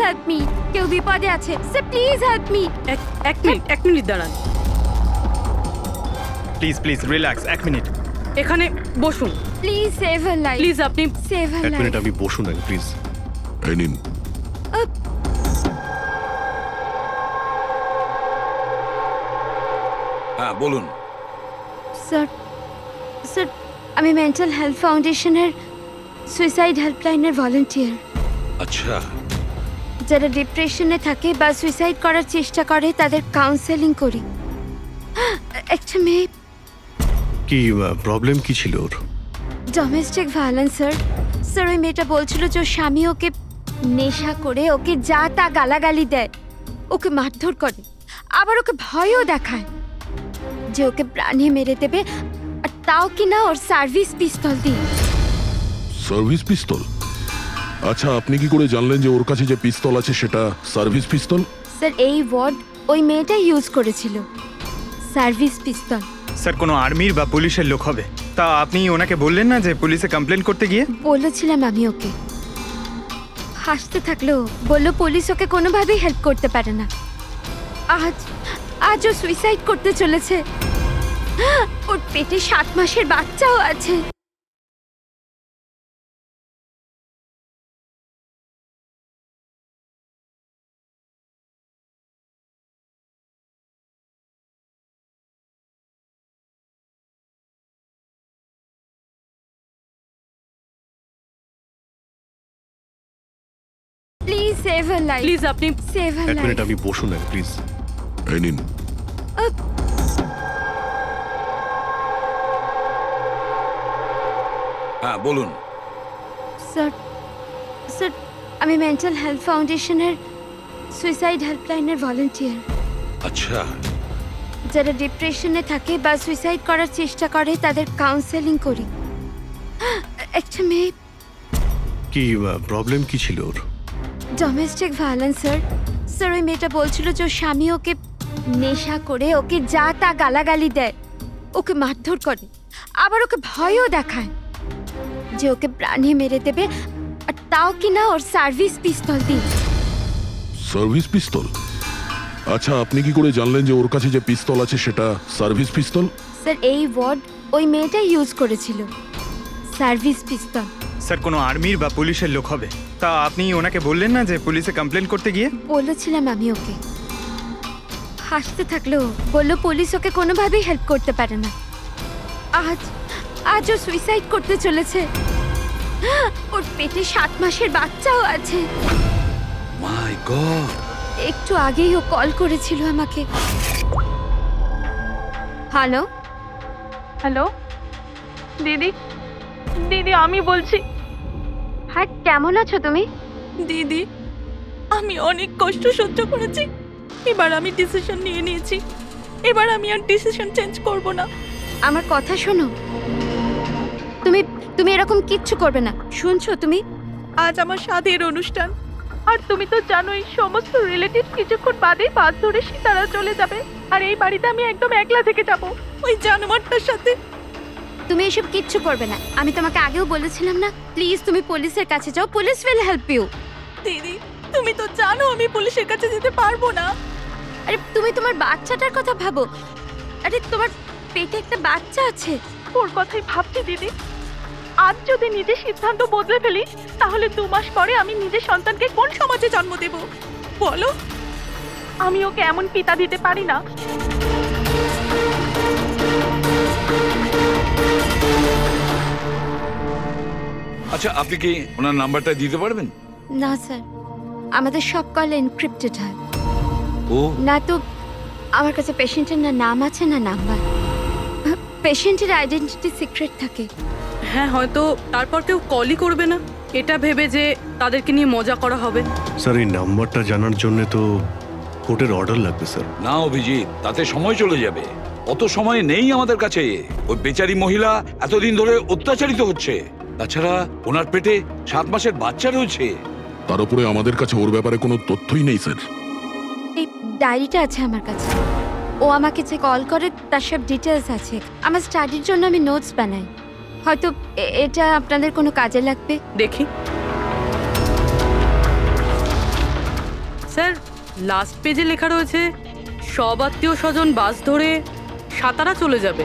Help me, কেউ বিপদে আছে স্যার, প্লিজ হেল্প মি। এক মিনিট দাঁড়ান, প্লিজ প্লিজ রিল্যাক্স, এক মিনিট এখানে বসুন। Please save her life, please আপনি সেভ হার এক লাইফ। মিনিট আপনি বসুন না প্লিজ। এই নিন। হ্যাঁ বলুন। স্যার স্যার আমি মেন্টাল হেলথ ফাউন্ডেশনের সুইসাইড হেল্পলাইনের ভলান্টিয়ার। আচ্ছা, যারা ডিপ্রেশনে থাকে বা সুইসাইড করার চেষ্টা করে তাদের কাউন্সেলিং করি। একটা মেয়ে, কি প্রবলেম কি ছিল ওর? Domestic violence sir. স্যার ওই মেয়েটা বলছিল যে ওর স্বামী ওকে নেশা করে ওকে যা তা গালাগালি দেয়, ওকে মারধর করে, আবার ওকে ভয়ও দেখায় যে ওকে প্রাণে মেরে দেবে, আর তাও কিনা ওর সার্ভিস পিস্তল দিয়ে। সার্ভিস পিস্তল? আচ্ছা, আপনি কি করে জানলেন যে ওর কাছে যে পিস্তল আছে সেটা সার্ভিস পিস্তল? স্যার এই ওয়ার্ড ওই মেয়েটাই ইউজ করেছিল, সার্ভিস পিস্তল। স্যার কোনো আর্মির বা পুলিশের লোক হবে। তা আপনি ওনাকে বললেন না যে পুলিশে কমপ্লেন করতে গিয়ে? বলেছিলাম আমি ওকে, হাসতে থাকলো, বললো পুলিশ ওকে কোনোভাবেই হেল্প করতে পারে না। আজ ও সুইসাইড করতে চলেছে, ওর পেটে 7 মাসের বাচ্চাও আছে। Please save her life, please আপনি সেভ হার এক মিনিট লাইফ। আপনি বসুন না প্লিজ। এই নিন। হ্যাঁ বলুন। স্যার স্যার আমি মেন্টাল হেলথ ফাউন্ডেশনের সুইসাইড হেল্পলাইনের ভলান্টিয়ার। আচ্ছা, যারা ডিপ্রেশনে থাকে বা সুইসাইড করার চেষ্টা করে তাদের কাউন্সেলিং করি। একটা মেয়ে, কি প্রবলেম কি ছিল ওর? Domestic violence sir. স্যার ওই মেয়েটা বলছিল যে ওর স্বামী ওকে নেশা করে ওকে যা তা গালাগালি দেয়, ওকে মারধর করে, আবার ওকে ভয়ও দেখায় যে ওকে প্রাণে মেরে দেবে, আর তাও কিনা ওর সার্ভিস পিস্তল দিয়ে। সার্ভিস পিস্তল? আচ্ছা, আপনি কি করে জানলেন যে ওর কাছে যে পিস্তল আছে সেটা সার্ভিস পিস্তল? স্যার এই ওয়ার্ড ওই মেয়েটাই ইউজ করেছিল, সার্ভিস পিস্তল। স্যার কোনো আর্মির বা পুলিশের লোক হবে। তা আপনি ওনাকে বললেন না যে পুলিশে কমপ্লেন করতে গিয়ে? বলেছিলাম আমি ওকে, হাসতে থাকলো, বললো পুলিশ ওকে কোনোভাবেই হেল্প করতে পারে না। আজ ও সুইসাইড করতে চলেছে, ওর পেটে 7 মাসের বাচ্চাও আছে। মাই গড! একটু আগেই ও কল করেছিল আমাকে। হ্যালো হ্যালো দিদি, দিদি আমি বলছি। হ্যাঁ, কেমন আছো তুমি? দিদি আমি অনেক কষ্ট সহ্য করেছি, এবার আমি ডিসিশন নিয়ে নিয়েছি, এবার আমি আর ডিসিশন চেঞ্জ করব না। আমার কথা শোনো, তুমি এরকম কিচ্ছু করবে না, শুনছো তুমি? আজ আমার স্বাদের অনুষ্ঠান, আর তুমি তো জানোই সমস্ত রিলেটিভ কিছুক্ষণ বাদেই বাস ধরে সীতারা চলে যাবে, আর এই বাড়িতে আমি একদম একলা থেকে যাব ওই জানোয়ারটার সাথে। তুমি এসব কিচ্ছু করবে না, আমি তোমাকে আগেও বলেছিলাম না? প্লিজ তুমি পুলিশের কাছে যাও, পুলিশ উইল হেল্প ইউ। দিদি তুমি তো জানো আমি পুলিশের কাছে যেতে পারবো না। আরে তুমি তোমার বাচ্চাটার কথা ভাবো, আরে তোমার পেটে একটা বাচ্চা আছে। ওর কথাই ভাবছি দিদি, আজ যদি নিজের সিদ্ধান্ত বদলে ফেলি তাহলে 2 মাস পরে আমি নিজের সন্তানকে কোন সমাজে জন্ম দেব বলো? আমি ওকে এমন পিতা দিতে পারি না। আচ্ছা, আপনি কি ওনার নাম্বারটা দিতে পারবেন? না স্যার, আমাদের সব কল এনক্রিপ্টেড হয়। ও না তো আমার কাছে পেশেন্টের না নাম আছে না নাম্বার, পেশেন্টের আইডেন্টিটি সিক্রেট থাকে। হ্যাঁ, হয়তো তারপর কেউ কলই করবে না, এটা ভেবে যে তাদেরকে নিয়ে মজা করা হবে। স্যার এই নাম্বারটা জানার জন্য তো কোর্টের অর্ডার লাগবে স্যার। না অভিজিৎ, তাতে সময় চলে যাবে, অত সময় নেই আমাদের কাছে। ওই বেচারি মহিলা এতদিন ধরে অত্যাচারিত হচ্ছে, তাছাড়া ওনার পেটে 7 মাসের বাচ্চা রয়েছে। তার উপরে আমাদের কাছে ওর ব্যাপারে কোনো তথ্যই নেই স্যার। এই ডায়েরিটা আছে আমার কাছে, ও আমাকে যে কল করে তার সব ডিটেলস আছে। আমার স্টাডির জন্য আমি নোটস বানাই, হয়তো এটা আপনাদের কোনো কাজে লাগবে। দেখি স্যার লাস্ট পেজে লেখা রয়েছে সব আত্মীয় স্বজন বাস ধরে সাতারা চলে যাবে।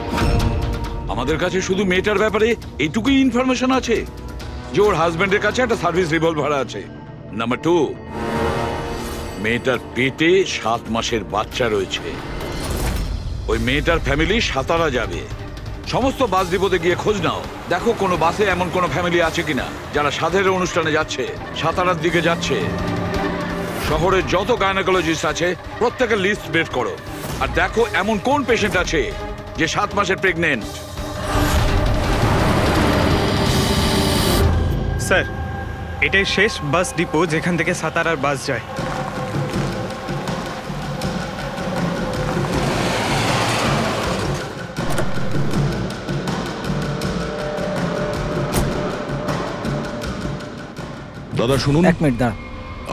আমাদের কাছে শুধু মেয়েটার ব্যাপারে এইটুকুই ইনফরমেশন আছে যে ওর হাজবেন্ডের কাছে একটা সার্ভিস রিভলভার আছে। নাম্বার 2, মেয়েটার পেটে 7 মাসের বাচ্চা রয়েছে। ওই মেয়েটার ফ্যামিলি সাতারা যাবে। সমস্ত বাস ডিপোতে গিয়ে খোঁজ নাও, দেখো কোনো বাসে এমন কোনো ফ্যামিলি আছে কিনা যারা সাধের অনুষ্ঠানে যাচ্ছে, সাতারার দিকে যাচ্ছে। শহরের যত গাইনোকোলজিস্ট আছে প্রত্যেকের লিস্ট বের করো, আর দেখো এমন কোন পেশেন্ট আছে যে 7 মাসের প্রেগনেন্ট। স্যার, এটাই শেষ বাস ডিপো যেখান থেকে সাতারার বাস যায়। দাদা শুনুন, এক মিনিট দাঁড়া।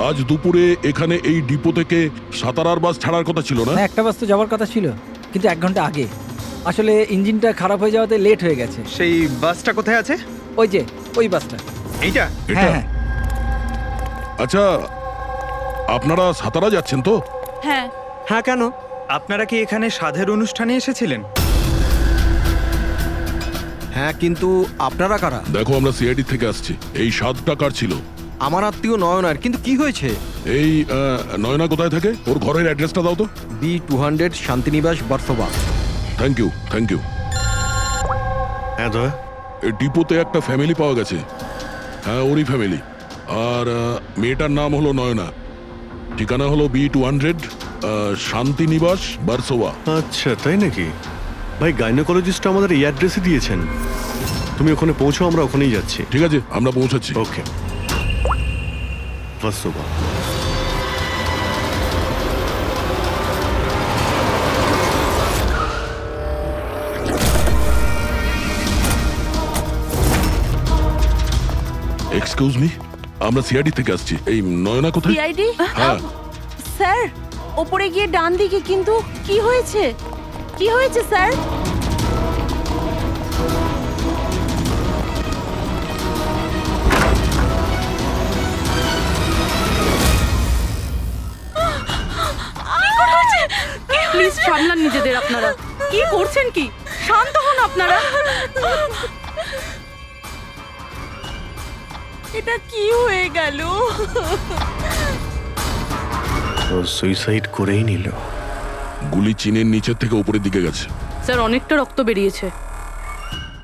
আজ দুপুরে এখানে এই ডিপো থেকে সাতারার বাস ছাড়ার কথা ছিল না? না, একটা বাস তো যাওয়ার কথা ছিল, কিন্তু 1 ঘন্টা আগে। আসলে ইঞ্জিনটা খারাপ হয়ে যাওয়াতে লেট হয়ে গেছে। সেই বাসটা কোথায় আছে? ওই যে ওই বাসটা। এইটা? এটা? হ্যাঁ হ্যাঁ। আচ্ছা, আপনারা সাতারা যাচ্ছেন তো? হ্যাঁ। হ্যাঁ, কেন? আপনারা কি এখানে সাধের অনুষ্ঠানে এসেছিলেন? হ্যাঁ, কিন্তু আপনারা কারা? দেখো, আমরা সিআইডি থেকে আসছি। এই 7 টাকার ছিল। আমার আত্মীয় নয়নার, কিন্তু কি হয়েছে? এই নয়না কোথায় থাকে? ওর ঘরের অ্যাড্রেসটা দাও তো। B200 Shantiniwas Versova. Thank you, thank you. হ্যাঁ দয়া, এই ডিপোতে একটা ফ্যামিলি পাওয়া গেছে। হ্যাঁ, ওরই ফ্যামিলি। আর মেয়েটার নাম হলো নয়না, ঠিকানা হলো B200 শান্তিনিবাস বার্সোবা। আচ্ছা তাই নাকি? ভাই, গাইনোকোলজিস্ট আমাদের এই অ্যাড্রেসে দিয়েছেন। তুমি ওখানে পৌঁছো, আমরা ওখানেই যাচ্ছি। ঠিক আছে, আমরা পৌঁছাচ্ছি। ওকে। বার্সোবা। এক্সকিউজ মি, আমরা সিআইডি থেকে আসছি। এই নয়না কোথায়? সিআইডি? হ্যাঁ। স্যার, ওপরে গিয়ে ডান দিকে। কিন্তু কি হয়েছে? কি হয়েছে স্যার? প্লিজ সামলান নিজেদের আপনারা। কি করছেন কি? শান্ত হন আপনারা। এটা কি হয়ে গেল? ও সুইসাইড করেই নিল। গুলি চিনের নিচের থেকে উপরের দিকে গেছে। স্যার অনেকটা রক্ত বেরিয়েছে।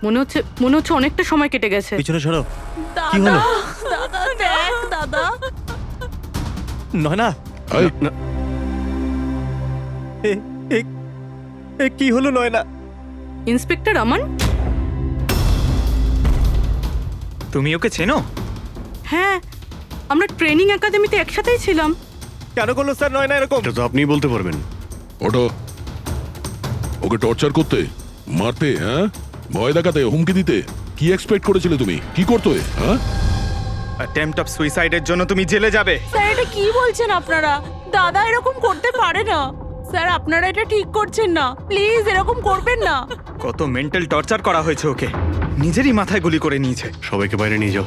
মনে হচ্ছে অনেকটা সময় কেটে গেছে। পিছনে সরো। কি দাদা, হলো? দাদা দেখ দাদা। নয়না, এই, কি হলো নয়না? ইন্সপেক্টর আমান? তুমি ওকে চেনো? হ্যাঁ, আমরা ট্রেনিং একাডেমিতে একসাথেই ছিলাম। কেন করলো স্যার নয়না এরকম? এটা তো আপনিই বলতে পারবেন। ওটো, ওকে টর্চার করতে, মারতে, হ্যাঁ, ভয় দেখাতে, হুমকি দিতে কি এক্সপেক্ট করেছিলে তুমি? কি করতে? হ্যাঁ, অ্যাটেম্পট অফ সুইসাইডের জন্য তুমি জেলে যাবে। স্যার, এটা কি বলছেন আপনারা? দাদা এরকম করতে পারে না। স্যার, আপনারা এটা ঠিক করছেন না। প্লিজ এরকম করবেন না। কত মেন্টাল টর্চার করা হয়েছে ওকে, নিজেরই মাথায় গুলি করে নিয়েছে। সবাইকে বাইরে নিয়ে যাও।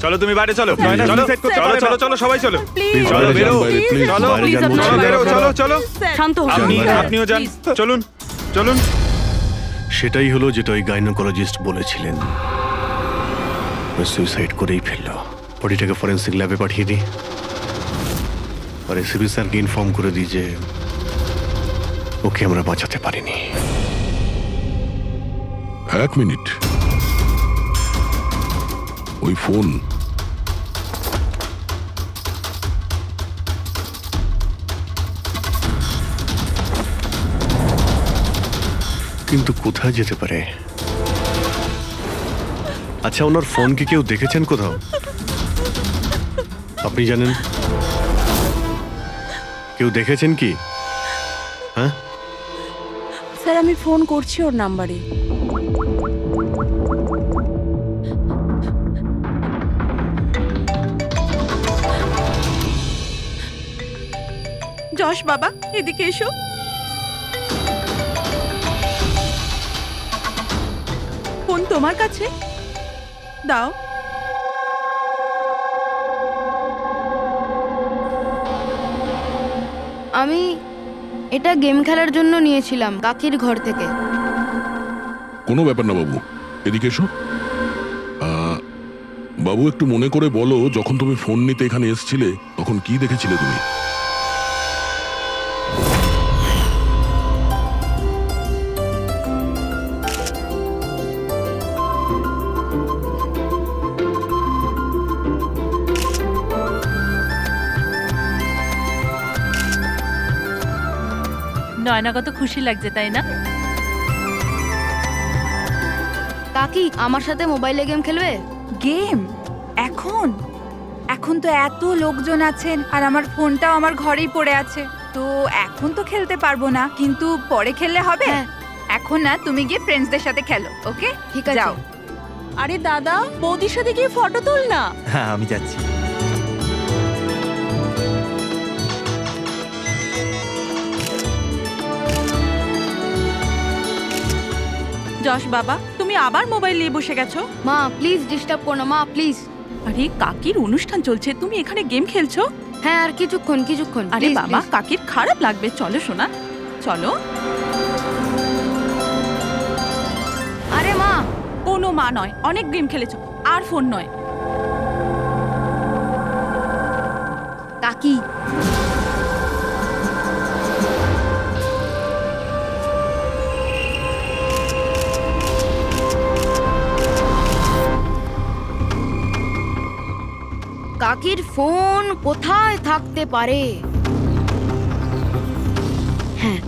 চলো তুমি বাইরে চলো। নয়না, চলো suicide করতে চলো পারে না। চলো চলো সবাই চলো। প্লিজ চলো বাইরে বেরো। যান, বাইরে, please, চলো বাইরে please, যান আপনারা বলছি। বেরো, চলো চলো। শান্ত হন। আপনিও যান, চলুন চলুন। সেটাই হলো যেটা ওই গাইনোকোলজিস্ট বলেছিলেন। ও সুইসাইড করেই ফেললো। বডিটাকে ফরেন্সিক ল্যাবে পাঠিয়ে দিই, আর এসিপি স্যারকে ইনফর্ম করে দিই যে ওকে আমরা বাঁচাতে পারিনি। 1 মিনিট, ওই ফোন। কিন্তু কোথায় যেতে পারে? আচ্ছা, ওনার ফোন কি কেউ দেখেছেন কোথাও? আপনি জানেন? কেউ দেখেছেন কি? হ্যাঁ, স্যার, আমি ফোন করছি ওর নাম্বারে। যশ বাবা, এদিকে এসো। ফোন তোমার কাছে দাও। আমি এটা গেম খেলার জন্য নিয়েছিলাম কাকির ঘর থেকে। কোনো ব্যাপার না বাবু, এদিকে এসো। বাবু একটু মনে করে বলো, যখন তুমি ফোন নিতে এখানে এসেছিলে তখন কি দেখেছিলে তুমি? নয়না কত খুশি লাগছে তাই না? কাকি আমার সাথে মোবাইলে গেম খেলবে? গেম? এখন এখন তো এত লোকজন আছেন আর আমার ফোনটাও আমার ঘরেই পড়ে আছে, তো এখন তো খেলতে পারবো না, কিন্তু পরে খেললে হবে। এখন না, তুমি গিয়ে ফ্রেন্ডসদের সাথে খেলো, ওকে? ঠিক আছে, যাও। আরে দাদা, বৌদির সাথে গিয়ে ফটো তুল না। হ্যাঁ আমি যাচ্ছি। যশ বাবা, তুমি আবার মোবাইল নিয়ে বসে গেছো? মা প্লিজ ডিস্টার্ব করো না মা, প্লিজ। আরে কাকির অনুষ্ঠান চলছে, তুমি এখানে গেম খেলছো? হ্যাঁ আর কিছুক্ষণ। আরে বাবা, কাকির খারাপ লাগবে, চলো সোনা চলো। আরে মা। কোনো মা নয়, অনেক গেম খেলেছো, আর ফোন নয়। কাকি কাকির ফোন কোথায় থাকতে পারে? হ্যাঁ,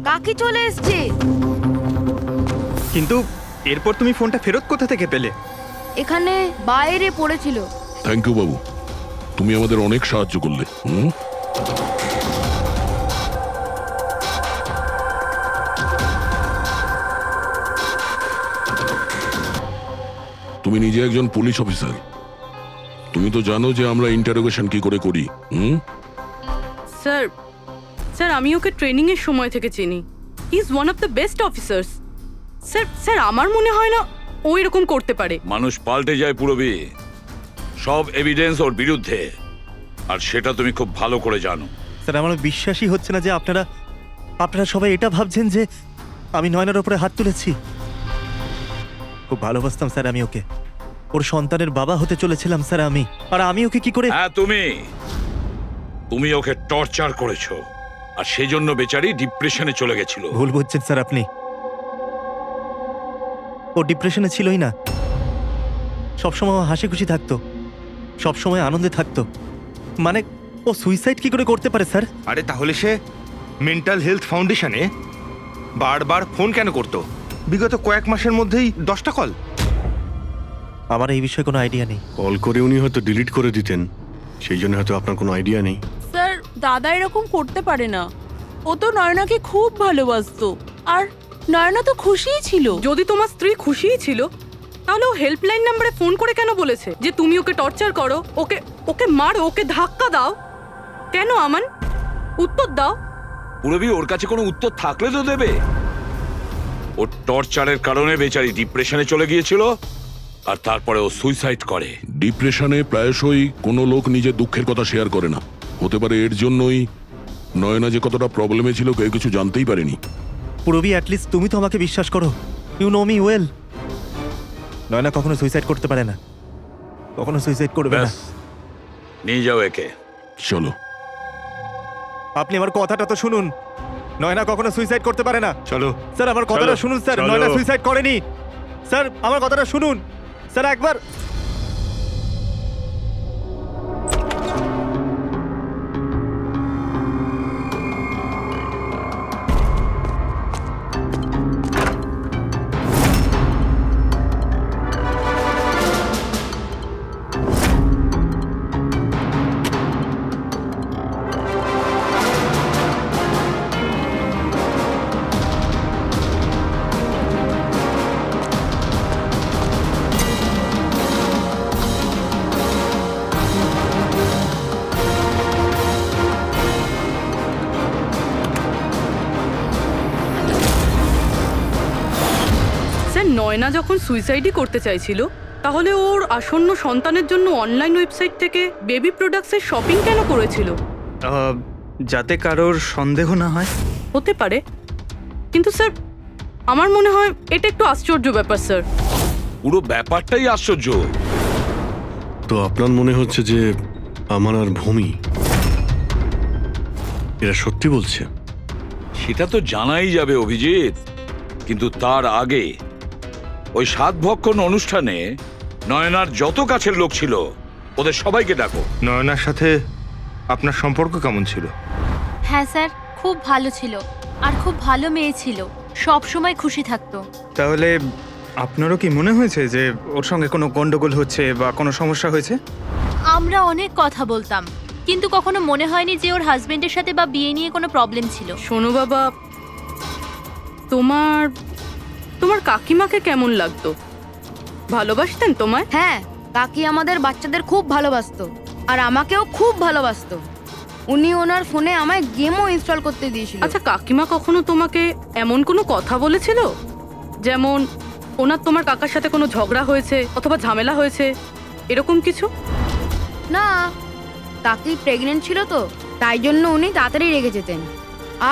কাকি চলে এসছে। কিন্তু এরপর তুমি ফোনটা ফেরত কোথা থেকে পেলে? এখানে বাইরে পড়েছিল। থ্যাংক ইউ বাবু, তুমি আমাদের অনেক সাহায্য করলে। তুমি নিজে একজন পুলিশ অফিসার, তুমি তো জানো যে আমরা ইন্টারোগেশন কি করে করি। স্যার স্যার আমি ওকে ট্রেনিং এর সময় থেকে চিনি। He is one of the best officers. Sir আমার মনে হয় না ও এরকম করতে পারে। মানুষ পাল্টে যায় পুরবি, সব এভিডেন্স ওর বিরুদ্ধে, আর সেটা তুমি খুব ভালো করে জানো। স্যার আমার বিশ্বাসই হচ্ছে না যে আপনারা সবাই এটা ভাবছেন যে আমি নয়নার উপরে হাত তুলেছি। খুব ভালোবাসতাম স্যার আমি ওকে, ওর সন্তানের বাবা হতে চলেছিলাম স্যার আমি, আর আমি ওকে কি করে। হ্যাঁ তুমি ওকে টর্চার করেছো, আর সেই জন্য বেচারি ডিপ্রেশনে চলে গেছিল। ভুল বুঝছেন স্যার আপনি, ও ডিপ্রেশনে ছিলই না, সবসময় হাসি খুশি থাকতো, সবসময় আনন্দে থাকতো। মানে ও সুইসাইড কি করে করতে পারে স্যার? আরে তাহলে সে মেন্টাল হেলথ ফাউন্ডেশনে বারবার ফোন কেন করতো? বিগত কয়েক মাসের মধ্যেই 10টা কল। আমার এই বিষয়ে কোনো আইডিয়া নেই। কল করে উনি হয়তো ডিলিট করে দিতেন, সেই জন্য হয়তো আপনার কোনো আইডিয়া নেই। স্যার দাদা এরকম করতে পারে না, ও তো নয়নাকে খুব ভালোবাসতো, আর নয়না তো খুশিই ছিল। যদি তোমার স্ত্রী খুশিই ছিল তাহলে ও হেল্পলাইন নাম্বারে ফোন করে কেন বলেছে যে তুমি ওকে টর্চার করো, ওকে মারো, ওকে ধাক্কা দাও? কেন আমান, উত্তর দাও। পুরবি ওর কাছে কোনো উত্তর থাকলে তো দেবে। ওর টর্চারের কারণে বেচারি ডিপ্রেশনে চলে গিয়েছিল, আর তারপরে ও সুইসাইড করে। ডিপ্রেশনে প্রায়শই কোনো লোক নিজের দুঃখের কথা শেয়ার করে না, হতে পারে এর জন্যই নয়না যে কতটা প্রবলেমে ছিল কেউ কিছু জানতেই পারেনি। পুরবি অ্যাটলিস্ট তুমি তো আমাকে বিশ্বাস করো, you know me well. Naina কখনো সুইসাইড করতে পারে না, কখনো সুইসাইড করবে না। নিয়ে যাও একে। চলো। আপনি আমার কথাটা তো শুনুন, নয়না কখনো সুইসাইড করতে পারে না। চলো স্যার আমার কথাটা শুনুন স্যার, নয়না সুইসাইড করেনি স্যার, আমার কথাটা শুনুন স্যার একবার। স্যার নয়না যখন সুইসাইডই করতে চাইছিল তাহলে ওর আসন্ন সন্তানের জন্য অনলাইন ওয়েবসাইট থেকে বেবি প্রোডাক্টসের শপিং কেন করেছিল? যাতে কারোর সন্দেহ না হয়। হতে পারে, কিন্তু স্যার আমার মনে হয় এটা একটু আশ্চর্য ব্যাপার স্যার। পুরো ব্যাপারটাই আশ্চর্য। তো আপনার মনে হচ্ছে যে আমার আর ভূমি এরা সত্যি বলছে? সেটা তো জানাই যাবে অভিজিৎ, কিন্তু তার আগে ওই 7 ভক্ষণ অনুষ্ঠানে নয়নার যত কাছের লোক ছিল ওদের সবাইকে ডাকো। নয়নার সাথে আপনার সম্পর্ক কেমন ছিল? হ্যাঁ স্যার, খুব ভালো ছিল আর খুব ভালো মেয়ে ছিল, সব সময় খুশি থাকতো। তাহলে আপনারও কি মনে হয়েছে যে ওর সঙ্গে কোনো গন্ডগোল হচ্ছে বা কোনো সমস্যা হয়েছে? আমরা অনেক কথা বলতাম, কিন্তু কখনো মনে হয়নি যে ওর হাজবেন্ডের সাথে বা বিয়ে নিয়ে কোনো প্রবলেম ছিল। শোনো বাবা, তোমার তোমার কাকিমাকে কেমন লাগতো? ভালোবাসতেন তোমায়? হ্যাঁ, কাকি আমাদের বাচ্চাদের খুব ভালোবাসতো আর আমাকেও খুব ভালোবাসতো। উনি ওনার ফোনে আমায় গেমও ইনস্টল করতে দিয়েছিল। আচ্ছা, কাকিমা কখনো তোমাকে এমন কোনো কথা বলেছিল যেমন ওনার তোমার কাকার সাথে কোনো ঝগড়া হয়েছে অথবা ঝামেলা হয়েছে, এরকম কিছু? না, কাকি প্রেগনেন্ট ছিল তো, তাই জন্য উনি তাড়াতাড়ি রেগে যেতেন।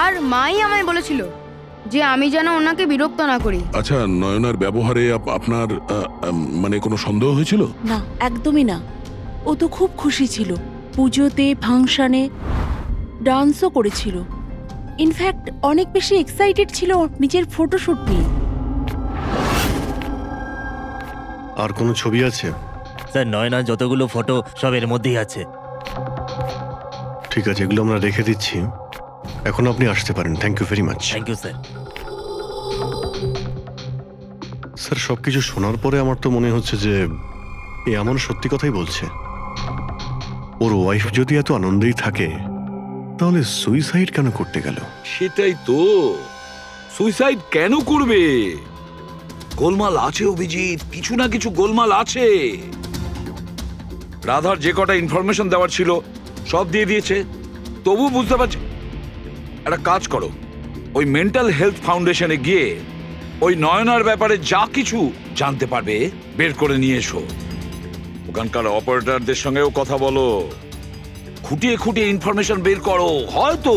আর মাই আমায় বলেছিল যে আমি যেন ওনাকে বিরক্ত না করি। আচ্ছা, নয়নার ব্যবহারে আপনার মানে কোনো সন্দেহ হয়েছিল? না, একদমই না। ও তো খুব খুশি ছিল, পুজোতে ফাংশনে ডান্সও করেছিল। ইনফ্যাক্ট অনেক বেশি এক্সাইটেড ছিল নিজের ফটোশুট নিয়ে। আর কোনো ছবি আছে? স্যার নয়না যতগুলো ফটো সব এর মধ্যেই আছে। ঠিক আছে, এগুলো আমরা রেখে দিচ্ছি, এখন আপনি আসতে পারেন। Thank you very much. Thank you sir. Sir সবকিছু শোনার পরে আমার তো মনে হচ্ছে যে এ এমন সত্যি কথাই বলছে। ওর ওয়াইফ যদি এত আনন্দেই থাকে তাহলে সুইসাইড কেন করতে গেল? সেটাই তো, সুইসাইড কেন করবে? গোলমাল আছে অভিজিৎ, কিছু না কিছু গোলমাল আছে। রাধার যে কটা ইনফরমেশন দেওয়ার ছিল সব দিয়ে দিয়েছে, তবু বুঝতে পারছি। একটা কাজ করো, ওই মেন্টাল হেলথ ফাউন্ডেশনে গিয়ে ওই নয়নার ব্যাপারে যা কিছু জানতে পারবে বের করে নিয়ে এসো। ওখানকার অপারেটরদের সঙ্গেও কথা বলো, খুঁটিয়ে খুঁটিয়ে ইনফরমেশন বের করো। হয়তো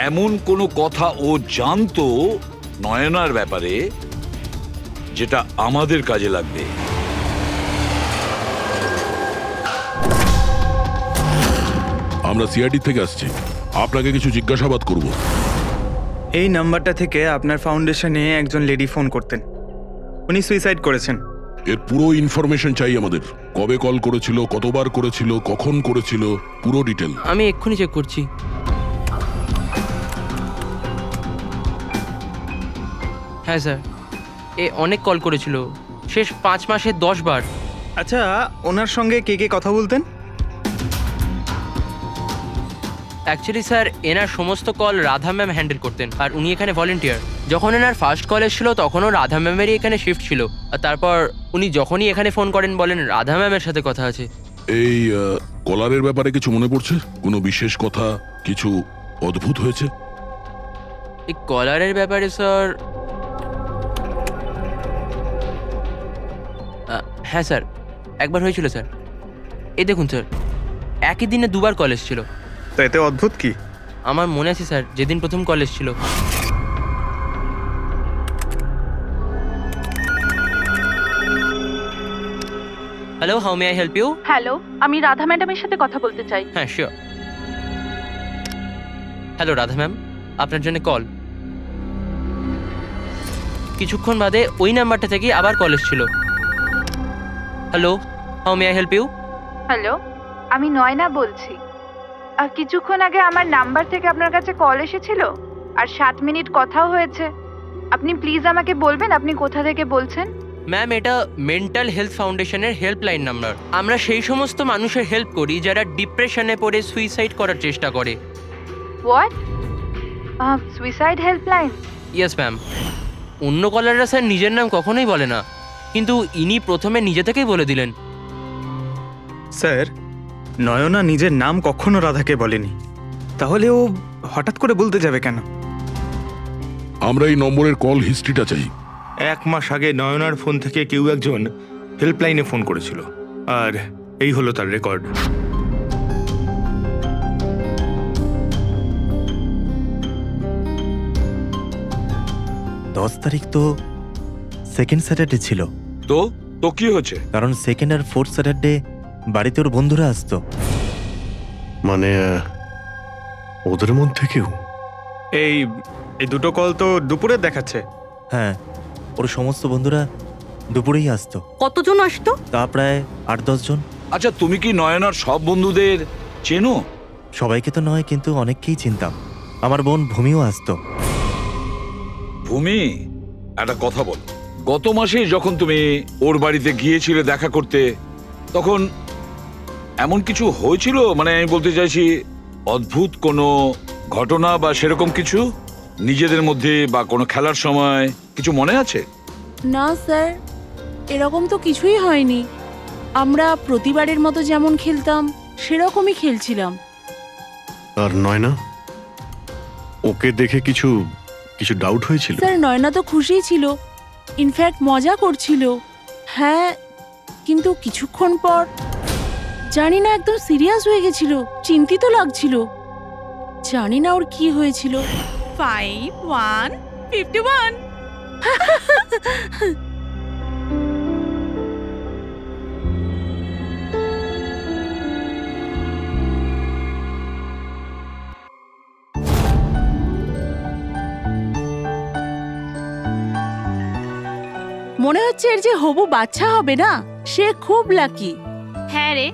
এমন কোনো কথা ও জানতো নয়নার ব্যাপারে যেটা আমাদের কাজে লাগবে। আমরা সিআইডি থেকে আসছি, আপনাকে কিছু জিজ্ঞাসাবাদ করব। এই নাম্বারটা থেকে আপনার ফাউন্ডেশনে একজন লেডি ফোন করতেন, উনি সুইসাইড করেছেন। এর পুরো ইনফরমেশন চাই আমাদের। কবে কল করেছিল, কতবার করেছিল, কখন করেছিল, পুরো ডিটেল। আমি এক্ষুনি চেক করছি। হ্যাঁ স্যার, এ অনেক কল করেছিল, শেষ 5 মাসে 10 বার। আচ্ছা, ওনার সঙ্গে কে কে কথা বলতেন? অ্যাকচুয়ালি স্যার এনার সমস্ত কল রাধা ম্যাম হ্যান্ডেল করতেন, আর উনি এখানে ভলেন্টিয়ার। যখন এনার ফার্স্ট কল এসেছিল তখনও রাধা ম্যামেরই এখানে শিফট ছিল, আর তারপর উনি যখনই এখানে ফোন করেন বলেন রাধা ম্যামের সাথে কথা আছে। এই কলারের ব্যাপারে কিছু মনে পড়ছে? কোনো বিশেষ কথা, কিছু অদ্ভুত হয়েছে? এই কলারের ব্যাপারে স্যার, হ্যাঁ স্যার একবার হয়েছিল স্যার। এই দেখুন স্যার, একই দিনে 2 বার কল এসেছিল। তো এতে অদ্ভুত কি? আমার মনে আছে স্যার, যেদিন প্রথম কল এসেছিল। Hello, how may I help you? Hello, আমি রাধা ম্যাডামের সাথে কথা বলতে চাই। হ্যাঁ শিওর। হ্যালো রাধা ম্যাম, আপনার জন্য কল। কিছুক্ষণ বাদে ওই নাম্বারটা থেকে আবার কল এসেছিল। Hello, how may I help you? Hello, আমি নয়না বলছি। আর কিছুক্ষণ আগে আমার নাম্বার থেকে আপনার কাছে কল এসেছিল আর 7 মিনিট কথাও হয়েছে। আপনি প্লিজ আমাকে বলবেন আপনি কোথা থেকে বলছেন? ম্যাম, এটা মেন্টাল হেলথ ফাউন্ডেশনের হেল্পলাইন নাম্বার। আমরা সেই সমস্ত মানুষের হেল্প করি যারা ডিপ্রেশনে পড়ে সুইসাইড করার চেষ্টা করে। What? Suicide helpline? Yes ma'am. অন্য কলাররা স্যার নিজের নাম কখনোই বলে না, কিন্তু ইনি প্রথমে নিজে থেকেই বলে দিলেন। স্যার, নয়না নিজের নাম কখনো রাধাকে বলেনি, তাহলে ও হঠাৎ করে বলতে যাবে কেন? আমরা এই নম্বরের কল হিস্ট্রিটা চাই। 1 মাস আগে নয়নার ফোন থেকে কেউ একজন হেল্পলাইনে ফোন করেছিল, আর এই হলো তার রেকর্ড। তারিখ তো সেকেন্ড স্যাটারডে ছিল। তো তো কি হয়েছে? কারণ সেকেন্ড আর ফোর্থ স্যাটারডে বাড়িতে ওর বন্ধুরা আসতো। মানে ওদের মধ্যে কেউ? এই দুটো কল তো দুপুরে দেখাচ্ছে। হ্যাঁ, ওর সমস্ত বন্ধুরা দুপুরেই আসতো। কতজন আসতো? তা প্রায় 8-10 জন। আচ্ছা, তুমি কি নয়নার সব বন্ধুদের চেনো? সবাইকে তো নয়, কিন্তু অনেককেই চিনতাম। আমার বোন ভূমিও আসতো। ভূমি, একটা কথা বল। গত মাসে যখন তুমি ওর বাড়িতে গিয়েছিলে দেখা করতে, তখন এমন কিছু হয়েছিল? মানে আমি বলতে চাইছি, অদ্ভুত কোনো ঘটনা বা সেরকম কিছু নিজেদের মধ্যে, বা কোনো খেলার সময় কিছু মনে আছে? না স্যার, এরকম তো কিছুই হয়নি। আমরা প্রতিবারের মতো যেমন খেলতাম সেরকমই খেলছিলাম। আর নয়না, ওকে দেখে কিছু ডাউট হয়েছিল? স্যার, নয়না তো খুশিই ছিল, ইনফ্যাক্ট মজা করছিল। হ্যাঁ, কিন্তু কিছুক্ষণ পর জানি না একদম সিরিয়াস হয়ে গেছিল, চিন্তিত লাগছিল। জানি না ওর কি হয়েছিল। 5151 মনে হচ্ছে এর যে হবু বাচ্চা হবে না, সে খুব লাকি। হ্যাঁ রে,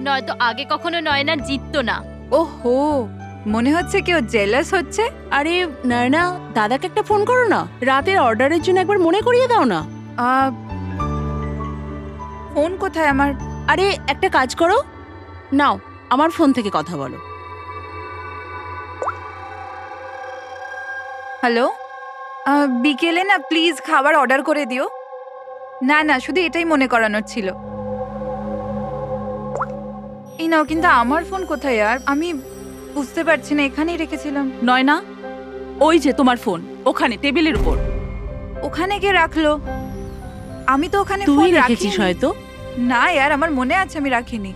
নয়তো আগে কখনো নয়না জিততো না। ওহো, মনে হচ্ছে কেউ জেলাস হচ্ছে। আরে নয়না, দাদাকে একটা ফোন করো না, রাতের অর্ডারের জন্য একবার মনে করিয়ে দাও না। ফোন কোথায় আমার? আরে একটা কাজ করো, নাও আমার ফোন থেকে কথা বলো। হ্যালো, বিকেলে না প্লিজ খাবার অর্ডার করে দিও। না না, শুধু এটাই মনে করানোর ছিল। এই নাও, কিন্তু আমার ফোন কোথায়? আর আমি বুঝতে পারছি না, এখানেই রেখেছিলাম। নয়না, ওই যে তোমার ফোন ওখানে টেবিলের উপর। ওখানে কে রাখলো? আমি তো ওখানে তুই ফোন রেখেছিস রাখিনি। হয়তো। না यार, আমার মনে আছে আমি রাখিনি।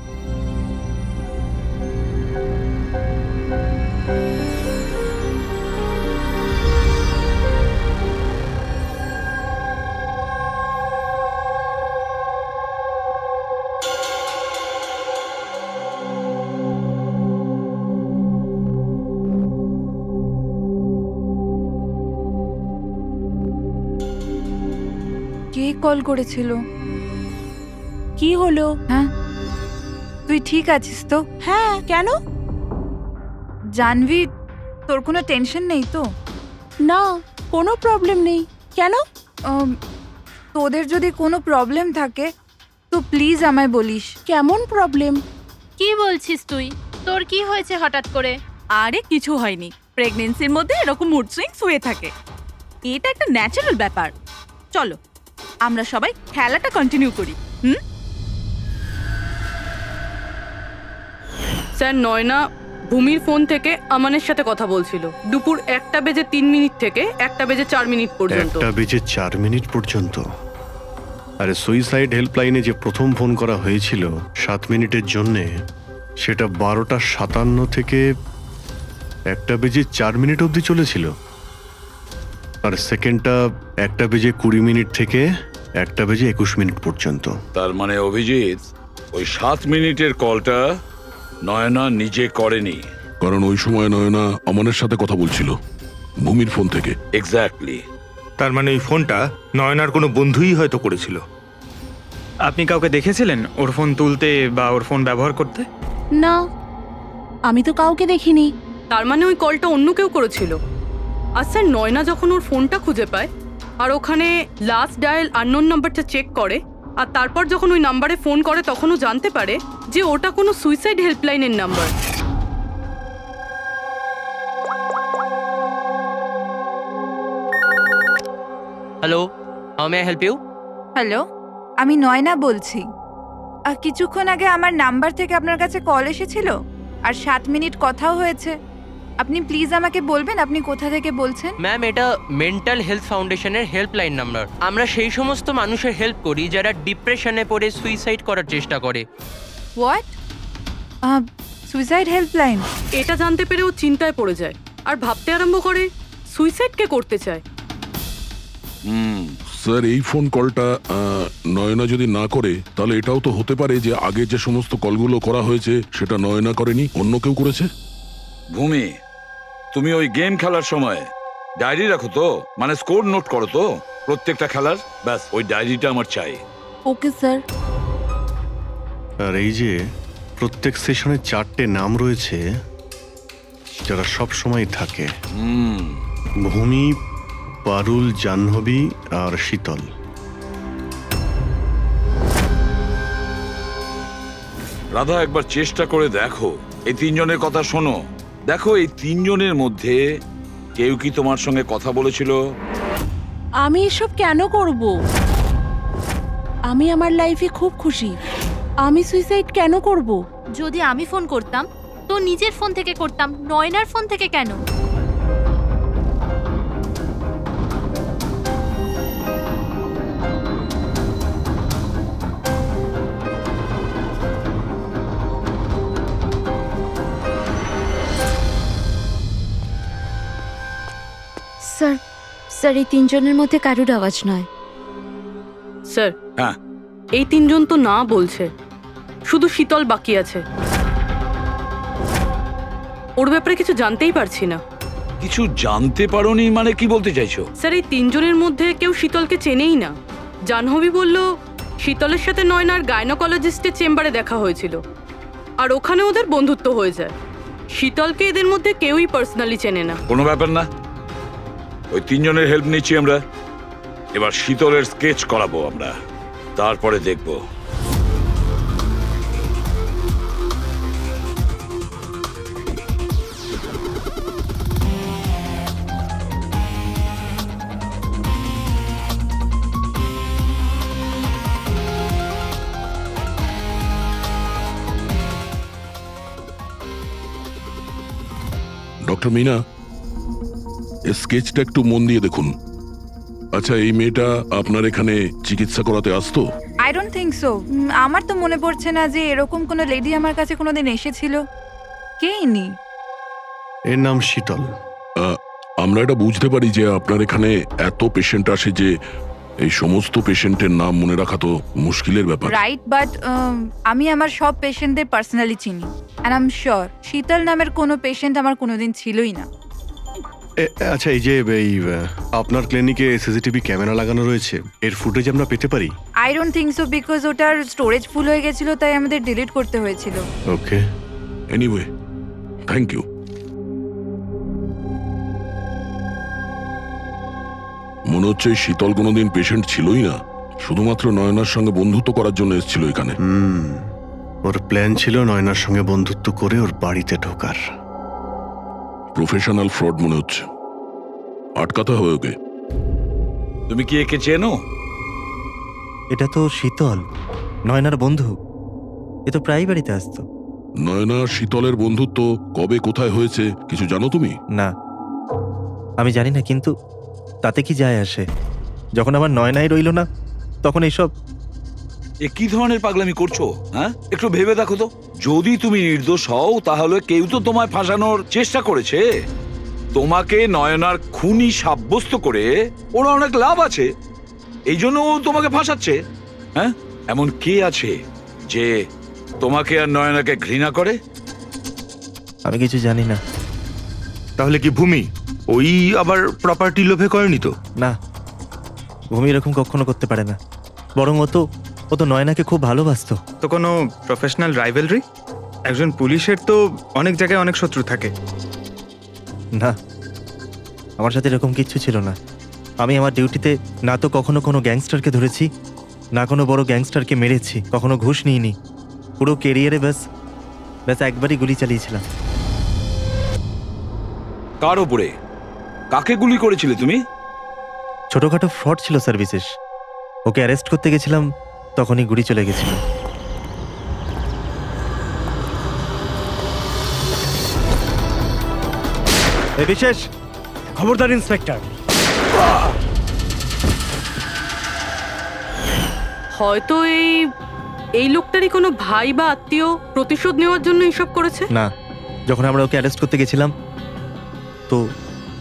কে কল করেছিল? কি হলো? হ্যাঁ, তুই ঠিক আছিস তো? হ্যাঁ, কেন? জানবি, তোর কোনো টেনশন নেই তো? না, কোনো প্রবলেম নেই। কেন? তোদের যদি কোনো প্রবলেম থাকে তো প্লিজ আমায় বলিস। কেমন প্রবলেম? কি বলছিস তুই? তোর কি হয়েছে হঠাৎ করে? আরে কিছু হয়নি, প্রেগন্যান্সির মধ্যে এরকম মুড সুইংস হয়ে থাকে, এটা একটা ন্যাচারাল ব্যাপার। চলো আমরা সবাই খেলাটা কন্টিনিউ করি। স্যার, নয়না ভূমির ফোন থেকে আমানের সাথে কথা বলছিল দুপুর 1:03 থেকে 1:04 পর্যন্ত। 1:04 পর্যন্ত? আরে সুইসাইড হেল্পলাইনে যে প্রথম ফোন করা হয়েছিল 7 মিনিটের জন্যে, সেটা 12:57 থেকে 1:04 অবধি চলেছিল। আর সেকেন্ডটা 1:20 থেকে 1:21 পর্যন্ত। তার মানে অভিজিৎ, ওই 7 মিনিটের কলটা নয়না নিজে করেনি। কারণ ওই সময় নয়না অমনের সাথে কথা বলছিল ভূমির ফোন থেকে। এক্স্যাক্টলি। তার মানে এই ফোনটা নয়নার কোনো বন্ধুই হয়তো করেছিল। আপনি কাউকে দেখেছিলেন ওর ফোন তুলতে বা ওর ফোন ব্যবহার করতে? না, আমি তো কাউকে দেখিনি। তার মানে ওই কলটা অন্য কেউ করেছিল। আর স্যার, নয়না যখন ওর ফোনটা খুঁজে পায় আর ওখানে লাস্ট ডায়াল আননোন নাম্বারটা চেক করে, আর তারপর যখন ওই নাম্বারে ফোন করে তখন ও জানতে পারে যে ওটা কোনো সুইসাইড হেল্পলাইনের number. Hello, how may I help you? Hello, আমি নয়না বলছি। কিছুক্ষণ আগে আমার নাম্বার থেকে আপনার কাছে কল এসেছিল, আর 7 মিনিট কথাও হয়েছে। আপনি প্লিজ আমাকে বলবেন আপনি কোথা থেকে বলছেন? ম্যাম, এটা মেন্টাল হেলথ ফাউন্ডেশনের হেল্পলাইন নাম্বার। আমরা সেই সমস্ত মানুষের হেল্প করি যারা ডিপ্রেশনে পড়ে সুইসাইড করার চেষ্টা করে। হোয়াট? Suicide helpline? এটা জানতে পেরে ও চিন্তায় পড়ে যায় আর ভাবতে আরম্ভ করে সুইসাইড কে করতে চায়। স্যার, এই ফোন কলটা নয়না যদি না করে তাহলে এটাও তো হতে পারে যে আগে যে সমস্ত কলগুলো করা হয়েছে সেটা নয়না করেনি, অন্য কেউ করেছে। ভূমি, তুমি ওই গেম খেলার সময় ডায়েরি রাখো তো, মানে স্কোর নোট করো তো প্রত্যেকটা খেলার? ব্যাস ওই ডায়েরিটা আমার চাই। Okay sir. আর এই যে প্রত্যেক সেশনে 4টে নাম রয়েছে যারা সব সময় থাকে, ভূমি, পারুল, জাহ্নবী আর শীতল। রাধা, একবার চেষ্টা করে দেখো, এই 3 জনের কথা শোনো। দেখো এই 3 জনের মধ্যে কেউ কি তোমার সঙ্গে কথা বলেছিল? আমি এসব কেন করব? আমি আমার লাইফে খুব খুশি। আমি সুইসাইড কেন করব? যদি আমি ফোন করতাম তো নিজের ফোন থেকে করতাম, নয়নার ফোন থেকে কেন? স্যার, স্যার এই 3 জনের মধ্যে কারুর আওয়াজ নয়। স্যার, হ্যাঁ, এই 3 জন তো না বলছে, শুধু শীতল বাকি আছে। ওর ব্যাপারে কিছু জানতেই পারছি না। কিছু জানতে পারোনি মানে কি বলতে চাইছো? স্যার, এই 3 জনের মধ্যে কেউ শীতলকে চেনেই না। জাহ্নবী বলল শীতলের সাথে নয়নার গাইনোকোলজিস্টের চেম্বারে দেখা হয়েছিল আর ওখানে ওদের বন্ধুত্ব হয়ে যায়। শীতলকে এদের মধ্যে কেউই পার্সোনালি চেনে না। কোনো ব্যাপার না, ওই 3 জনের হেল্প নিচ্ছি আমরা। এবার শীতলের স্কেচ করাবো আমরা, তারপরে দেখবো। ডক্টর মিনা, এই স্কেচটা একটু মন দিয়ে দেখুন। আচ্ছা, এই মেয়েটা আপনার এখানে চিকিৎসা করাতে আসতো? I don't think so. আমার তো মনে পড়ছে না যে এরকম কোনো লেডি আমার কাছে কোনোদিন এসেছিল। কে ইনি? এর নাম শীতল। আমরা এটা বুঝতে পারি যে আপনার এখানে এত পেশেন্ট আসে যে এই সমস্ত পেশেন্টের নাম মনে রাখা তো মুশকিলের ব্যাপার। রাইট, বাট আমি আমার সব পেশেন্টদের পার্সোনালি চিনি অ্যান্ড আই এম শিওর শীতল নামের কোনো পেশেন্ট আমার কোনোদিন ছিলই না। আচ্ছা, এই যে আপনার ক্লিনিকে সিসিটিভি ক্যামেরা লাগানো রয়েছে, এর ফুটেজ আমরা পেতে পারি? I don't think so, because ওটার স্টোরেজ ফুল হয়ে গেছিল, তাই আমাদের ডিলিট করতে হয়েছিল। ওকে, এনিওয়ে, থ্যাংক ইউ। মনে হচ্ছে শীতল কোনোদিন পেশেন্ট ছিলই না, শুধুমাত্র নয়নার সঙ্গে বন্ধুত্ব করার জন্য এসেছিল এখানে। ওর প্ল্যান ছিল নয়নার সঙ্গে বন্ধুত্ব করে ওর বাড়িতে ঢোকার। প্রফেশনাল ফ্রড মনে হচ্ছে, আটকাতে হবে ওকে। তুমি কি একে চেনো? এটা তো শীতল, নয়নার বন্ধু। এ তো প্রায় বাড়িতে আসতো। নয়না শীতলের বন্ধুত্ব কবে কোথায় হয়েছে কিছু জানো তুমি? না, আমি জানি না, কিন্তু তাতে কি যায় আসে? যখন আমার নয়নাই রইল না তখন এইসব। এ কি ধরনের পাগলামি করছো? হ্যাঁ, একটু ভেবে দেখো তো। যদি তুমি নির্দোষ হও তাহলে কেউ তো তোমায় ফাঁসানোর চেষ্টা করেছে। তোমাকে নয়নার খুনি সাব্যস্ত করে ওর অনেক লাভ আছে, এই জন্য ও তোমাকে ফাঁসাচ্ছে। হ্যাঁ, এমন কে আছে যে তোমাকে আর নয়নাকে ঘৃণা করে? আমি কিছু জানি না। তাহলে কি ভূমি ওই আবার প্রপার্টি লোভে করেনি তো? না, ভূমি এরকম কখনো করতে পারে না। বরং ও তো নয়নাকে খুব ভালোবাসতো। তো কোনো প্রফেশনাল রাইভেলরি? একজন পুলিশের তো অনেক জায়গায় অনেক শত্রু থাকে। না, আমার সাথে এরকম কিচ্ছু ছিল না। আমি আমার ডিউটিতে না তো কখনো কোনো গ্যাংস্টারকে ধরেছি, না কোনো বড় গ্যাংস্টারকে মেরেছি, কখনো ঘুষ নিইনি। পুরো কেরিয়ারে ব্যাস একবারই গুলি চালিয়েছিলাম। কার ওপরে? কাকে গুলি করেছিলে তুমি? ছোটখাটো ফ্রড ছিল স্যার, বিশেষ। ওকে অ্যারেস্ট করতে গেছিলাম, তখনই গুলি চলে গেছিল। এই বিশেষ খবরদার ইন্সপেক্টর। হয়তো এই লোকটারই কোনো ভাই বা আত্মীয় প্রতিশোধ নেওয়ার জন্য এসব করেছে। না, যখন আমরা ওকে অ্যারেস্ট করতে গেছিলাম তো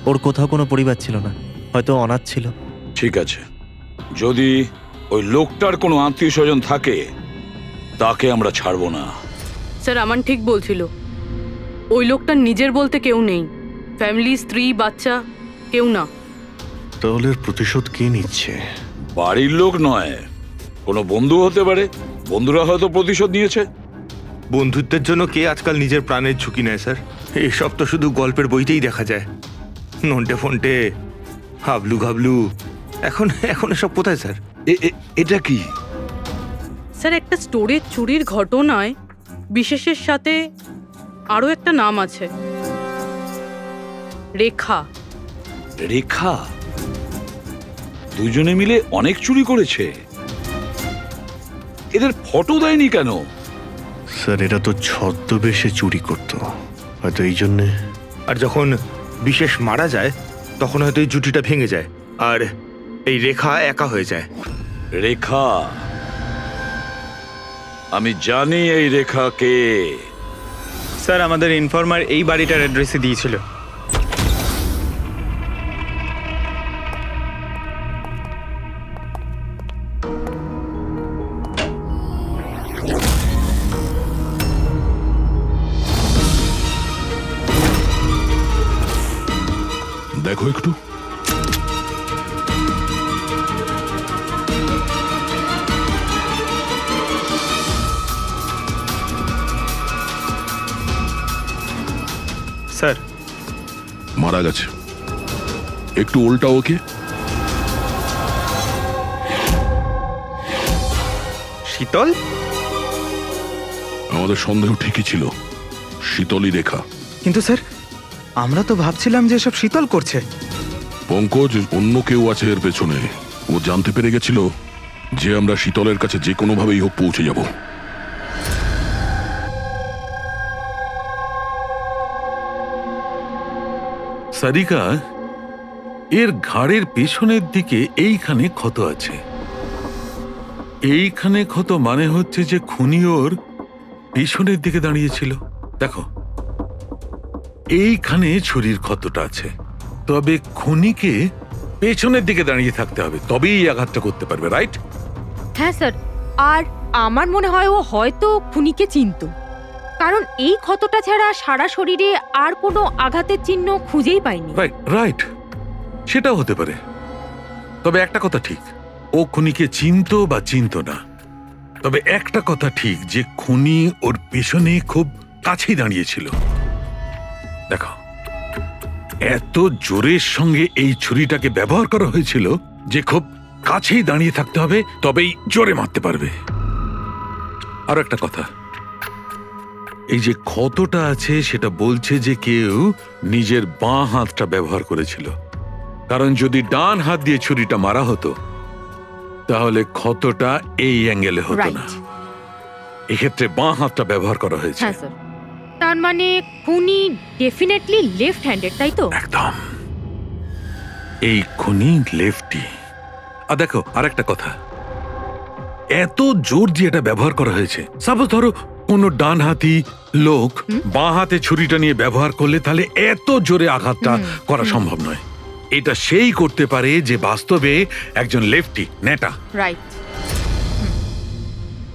ওর কোথাও কোনো পরিবার ছিল না, হয়তো অনাথ ছিল। ঠিক আছে, যদি ওই লোকটার কোনো আত্মীয় স্বজন থাকে তাকে আমরা ছাড়বো না। স্যার আমান ঠিক বলছিল, ওই লোকটার নিজের বলতে কেউ নেই, ফ্যামিলি, স্ত্রী, বাচ্চা কেউ না। তাহলে প্রতিশোধ কে নিচ্ছে? বাড়ির লোক নয়, কোনো বন্ধু হতে পারে। বন্ধুরা হয়তো প্রতিশোধ নিয়েছে। বন্ধুত্বের জন্য কে আজকাল নিজের প্রাণের ঝুঁকি নেয় স্যার? এসব তো শুধু গল্পের বইতেই দেখা যায়। নন্টে ফন্টে, হাবলু ঘাবলু, এখন এসব কোথায় স্যার? এটা কি স্যার? একটা স্টোরের চুরির ঘটনায় বিশেষের সাথে আরো একটা নাম আছে, রেখা। রেখা? দুজনে মিলে অনেক চুরি করেছে, এদের ফটো দেয়নি কেন? স্যার এরা তো ছদ্মবেশে চুরি করত, হয়তো এই জন্যে। আর যখন বিশেষ মারা যায় তখন হয়তো এই জুটিটা ভেঙে যায় আর এই রেখা একা হয়ে যায়। রেখা? আমি জানি এই রেখা কে। স্যার আমাদের ইনফর্মার এই বাড়িটার অ্যাড্রেসে দিয়েছিল। দেখো একটু। স্যার মারা গেছে, একটু উল্টা ওকে। শীতল? আমাদের সন্দেহ ঠিকই ছিল, শীতলই রেখা। কিন্তু স্যার আমরা তো ভাবছিলাম যে সব শীতল করছে। পঙ্কজ, অন্য কেউ আছে এর পেছনে। ও জানতে পেরে গেছিল যে আমরা শীতলের কাছে যে কোনোভাবেই হোক পৌঁছে যাব। সারিকা, এর ঘাড়ের পেছনের দিকে এইখানে ক্ষত আছে। এইখানে ক্ষত মানে হচ্ছে যে খুনি ওর পেছনের দিকে দাঁড়িয়েছিল। দেখো, এইখানে ছুরির ক্ষতটা আছে, তবে খুনিকে পেছনের দিকে দাঁড়িয়ে থাকতে হবে, তবেই এই আঘাতটা করতে পারবে, রাইট? হ্যাঁ স্যার, আর আমার মনে হয় ও হয়তো খুনিকে চিনত, কারণ এই ক্ষতটা ছাড়া সারা শরীরে আর কোনো আঘাতের চিহ্ন খুঁজেই পাইনি। রাইট রাইট, সেটাও হতে পারে। তবে একটা কথা ঠিক, ও খুনিকে চিনত বা চিনত না, তবে একটা কথা ঠিক যে খুনি ওর পেছনে খুব কাছেই দাঁড়িয়েছিল। দেখো, এত জোরের সঙ্গে এই ছুরিটাকে ব্যবহার করা হয়েছিল যে খুব কাছেই দাঁড়িয়ে থাকতে হবে, তবেই জোরে মারতে পারবে। আর একটা কথা, এই যে ক্ষতটা আছে সেটা বলছে যে কেউ নিজের বাঁ হাতটা ব্যবহার করেছিল, কারণ যদি ডান হাত দিয়ে ছুরিটা মারা হতো তাহলে ক্ষতটা এই অ্যাঙ্গেলে হতো না। এক্ষেত্রে বাঁ হাতটা ব্যবহার করা হয়েছে। হ্যাঁ স্যার, তার মানে খুনি ডেফিনেটলি লেফট হ্যান্ডেড, তাই তো? একদম, এই খুনি লেফটি। আর দেখো, আরেকটা কথা, এত জোর দিয়ে এটা ব্যবহার করা হয়েছে, সাপোজ ধরো কোনো ডান হাতি লোক বাঁ হাতে ছুরিটা নিয়ে ব্যবহার করলে তাহলে এত জোরে আঘাতটা করা সম্ভব নয়। এটা সেই করতে পারে যে বাস্তবে একজন লেফটি, নেটা। রাইট,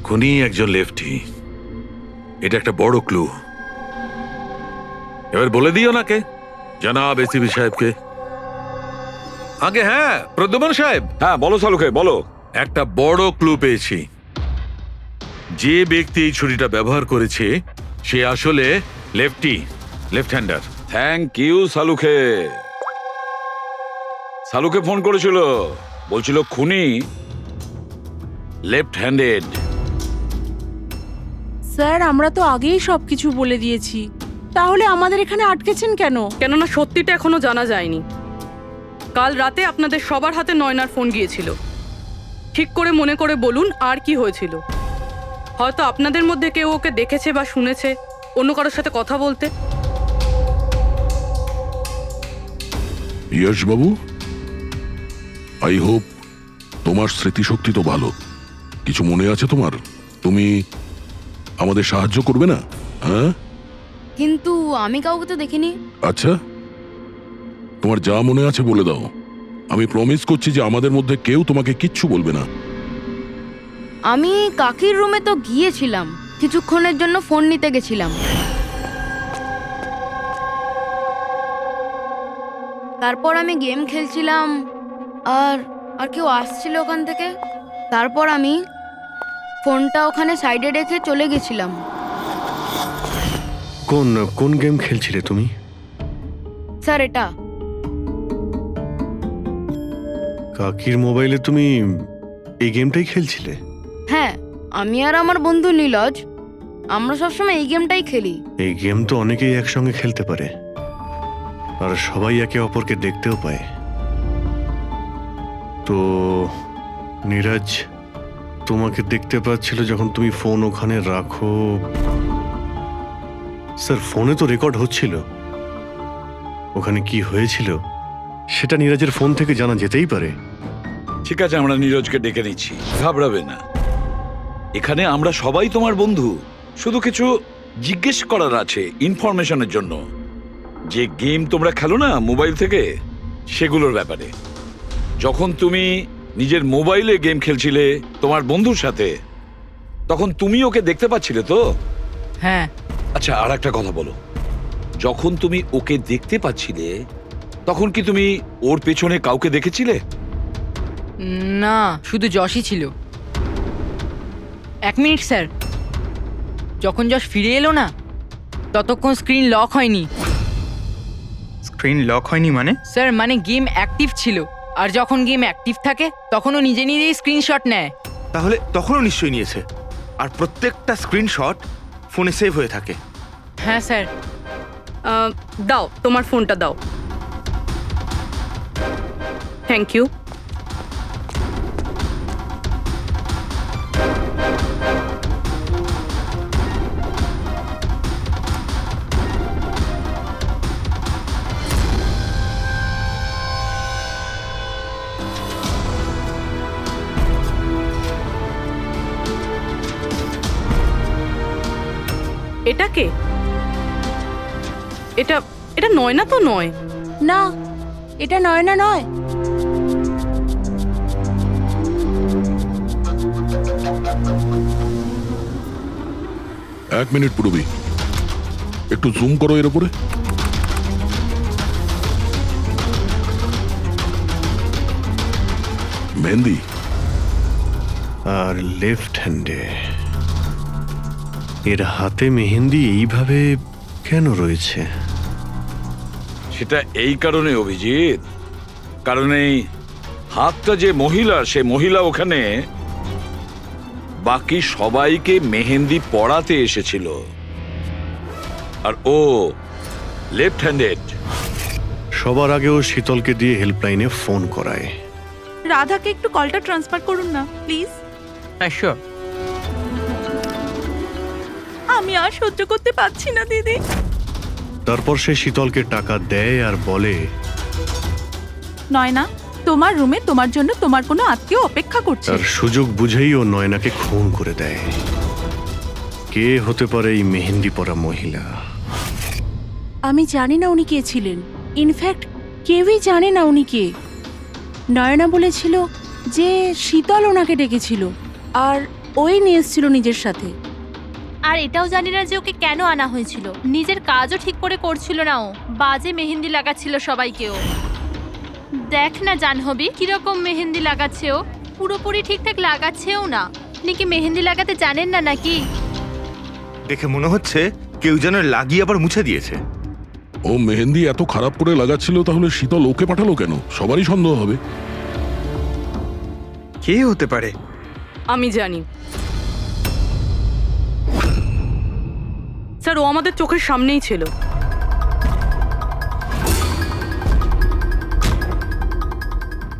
খুনি একজন লেফটি, এটা একটা বড় ক্লু। এবার বলে দিও নাকে জনাব এসিপি সাহেবকে। আগে হ্যাঁ, প্রদ্যুম্ন সাহেব। হ্যাঁ বলো সালুকে, বলো। একটা বড় ক্লু পেয়েছি। যে ব্যক্তি এই ছুরিটা ব্যবহার করেছে সে আসলে lefty, left hander. Thank you সালুকে। সালুকে ফোন করেছিল, বলছিল খুনি লেফট হ্যান্ডেড। স্যার আমরা তো আগেই সবকিছু বলে দিয়েছি, তাহলে আমাদের এখানে আটকেছেন কেন? কেননা সত্যিটা এখনো জানা যায়নি। কাল রাতে আপনাদের সবার হাতে নয়নার ফোন গিয়েছিল। ঠিক করে মনে করে বলুন আর কি হয়েছিল। হয়তো আপনাদের মধ্যে কেউ ওকে দেখেছে বা শুনেছে অন্য কারোর সাথে কথা বলতে। ইয়শ বাবু, আই হোপ তোমার স্মৃতিশক্তি তো ভালো। কিছু মনে আছে তোমার? তুমি আমাদের সাহায্য করবে না? হ্যাঁ, কিন্তু আমি কাউকে তো দেখিনি। আচ্ছা, তোমার যা মনে আছে বলে দাও। আমি প্রমিস করছি যে আমাদের মধ্যে কেউ তোমাকে কিচ্ছু বলবে না। আমি কাকির রুমে তো গিয়েছিলাম, কিছুক্ষণের জন্য ফোন নিতে গেছিলাম। তারপর আমি গেম খেলছিলাম, আর আর কেউ আসছিল ওখান থেকে। তারপর আমি ফোনটা ওখানে সাইডে রেখে চলে গেছিলাম। কোন কোন গেম খেলছিলে তুমি? স্যার, এটা কাকির মোবাইলে তুমি এই গেমটাই খেলছিলে? হ্যাঁ, আমি আর আমার বন্ধু নীলজ, আমরা সবসময় এই গেমটাই খেলি। এই গেম তো অনেকেই একসঙ্গে খেলতে পারে, আর সবাই একে অপরকে দেখতেও পায়। তো নীরজ তোমাকে দেখতে পাচ্ছিল যখন তুমি ফোন ওখানে রাখো। স্যার, ফোনে তো রেকর্ড হচ্ছিল। ওখানে কি হয়েছিল সেটা নীরজের ফোন থেকে জানা যেতেই পারে। ঠিক আছে, আমরা নীরজকে ডেকে নিচ্ছি, ঘাবড়াবে না। এখানে আমরা সবাই তোমার বন্ধু। শুধু কিছু জিজ্ঞেস করার আছে ইনফরমেশনের জন্য। যে গেম তোমরা খেলো না মোবাইল থেকে, সেগুলোর ব্যাপারে। যখন তুমি নিজের মোবাইলে গেম খেলছিলে তোমার বন্ধুর সাথে, তখন তুমি ওকে দেখতে পাচ্ছিলে তো? হ্যাঁ। আচ্ছা, আর একটা কথা বলো, যখন তুমি ওকে দেখতে পাচ্ছিলে তখন কি তুমি ওর পেছনে কাউকে দেখেছিলে? না, শুধু যশই ছিল। 1 মিনিট স্যার, যখন যশ ফিরে এলো না ততক্ষণ স্ক্রিন লক হয়নি। স্ক্রিন লক হয়নি মানে? স্যার, মানে গেম অ্যাক্টিভ ছিল, আর যখন গেম অ্যাক্টিভ থাকে তখন ও নিজে নিজেই স্ক্রিনশট নেয়। তাহলে তখনও নিশ্চয়ই নিয়েছে, আর প্রত্যেকটা স্ক্রিনশট ফোনে সেভ হয়ে থাকে। হ্যাঁ স্যার। দাও, তোমার ফোনটা দাও। Thank you. এটা কে? এটা এটা নয়না তো নয়। না, এটা নয়না নয়। এক মিনিট পুরবি, একটু জুম করো এর উপরে। মেহেন্দি আর লেফট হ্যান্ডে। এর হাতে মেহেন্দি এইভাবে কেন রয়েছে? সেটা এই কারণে অভিজিৎ, কারণ এই হাতটা যে মহিলা, সে মহিলা ওখানে বাকি সবাইকে মেহেন্দি পড়াতে এসেছিল, আর ও লেফট হ্যান্ডেড। সবার আগেও শীতলকে দিয়ে হেল্পলাইনে ফোন করায়। রাধাকে একটু কলটা ট্রান্সফার করুন না প্লিজ। হ্যাঁ, শিওর। আমি আর সহ্য করতে পারছি না দিদি। তারপর সে শীতলকে টাকা দেয় আর বলে, নয়না, তোমার রুমে তোমার জন্য তোমার কোনো আত্মীয় অপেক্ষা করছে। তার সুযোগ বুঝেই ও নয়নাকে খুন করে দেয়। কে হতে পারে এই মেহেন্দি পরা মহিলা? আমি জানি না উনি কে ছিলেন। ইনফ্যাক্ট কেউই জানে না উনি কে। নয়না বলেছিল যে শীতল ওনাকে ডেকেছিল, আর ওই নিয়ে এসেছিল নিজের সাথে। আর এটাও জানি না যে ওকে কেন আনা হয়েছিল। নিজের কাজও ঠিক করে করছিল না ও, বাজে মেহেন্দি লাগাচ্ছিল সবাইকেও। দেখ না জাহ্নবী, কিরকম মেহেন্দি লাগাচ্ছে ও, পুরোপুরি ঠিকঠাক লাগাচ্ছেও না। আপনি কি মেহেন্দি লাগাতে জানেন না নাকি? দেখে মনে হচ্ছে কেউ যেন লাগিয়ে আবার মুছে দিয়েছে। ও মেহেন্দি এত খারাপ করে লাগাচ্ছিল, তাহলে শীতল ওকে পাঠালো কেন? সবারই সন্দেহ হবে। কে হতে পারে? আমি জানি স্যার, ও আমাদের চোখের সামনেই ছিল।